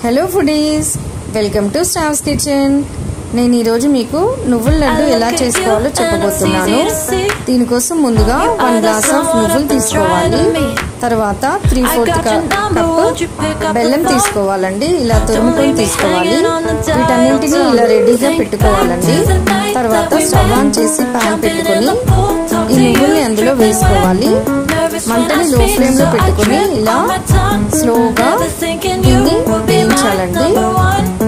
Hello foodies, welcome to stars kitchen. నేను ఈరోజు మీకు నువ్వుల లడ్డు ఎలా చేసుకోవాలో చెప్పబోతున్నాను. దీనికోసం ముందుగా 1 గ్లాస్ ఆఫ్ నువ్వులు తీసుకోవాలి. తర్వాత 3/4 కప్ బెల్లం తీసుకోవాలండి. ఇలా తురుముకొని తీసుకోవాలి. వీటన్నింటినీ ఇలా రెడీగా పెట్టుకోవాలండి. తర్వాత స్టవ్ ఆన్ చేసి ప్యాన్ పెట్టుకొని ఈ నువ్వుల్ని అందులో వేసుకోవాలి. మంటని లో ఫ్లేమ్ లో పెట్టుకుని ఇలా స్లోగా దీన్ని వేయించాలండి.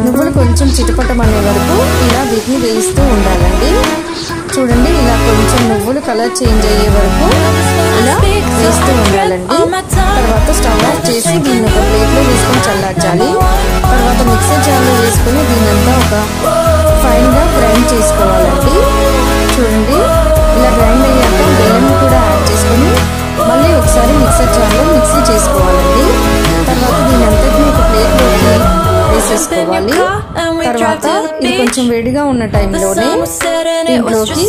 నువ్వులు కొంచెం చిటపటమనే వరకు ఇలా వీటిని వేయిస్తూ ఉండాలండి. చూడండి, ఇలా కొంచెం నువ్వులు కలర్ చేంజ్ అయ్యే వరకు ఇలా వేస్తూ ఉండాలండి. తర్వాత స్టవ్ ఆఫ్ చేసి దీన్ని ఒక ప్లేట్లో వేసుకొని చల్లార్చాలి. తర్వాత మిక్సర్ జార్లో వేసుకుని దీన్నంతా ఒక ఫైన్గా గ్రైండ్ చేసుకోవాలండి. చూడండి, ఇలా గ్రైండ్ అయ్యాక బెల్లం కూడా యాడ్ చేసుకొని మళ్ళీ ఒకసారి మిక్సర్ జార్లో మిక్సీ చేసుకోవాలండి. తర్వాత దీని అంతటిని ఒక ప్లేట్లోకి వేసేసుకోవాలి. తర్వాత ఇది కొంచెం వేడిగా ఉన్న టైంలోనే దీంట్లోకి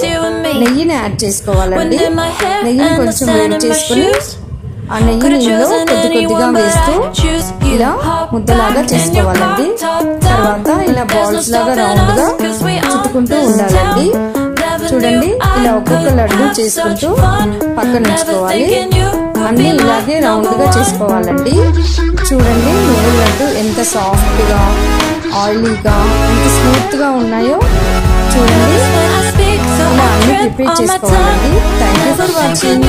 నెయ్యిని యాడ్ చేసుకోవాలండి. నెయ్యిని కొంచెం వేడి చేసుకుని ఆ నెయ్యిని ఇందులో కొద్దిగా వేస్తూ ఇలా ముద్దలాగా చేసుకోవాలండి. తర్వాత ఇలా బాల్స్ లాగా రౌండ్గా చుట్టుకుంటూ ఉండాలండి. చూడండి, ఇలా ఒక్కొక్క లడ్డు చేసుకుంటూ పక్కన ఉంచుకోవాలి. అన్నీ ఇలాగే రౌండ్గా చేసుకోవాలండి. చూడండి, నువ్వుల లడ్డు ఎంత సాఫ్ట్గా, ఆయిలీగా, ఎంత స్మూత్గా ఉన్నాయో చూడండి. ఇలా అన్నీ ప్రిపేర్ చేసుకోవాలండి. Thank you for watching.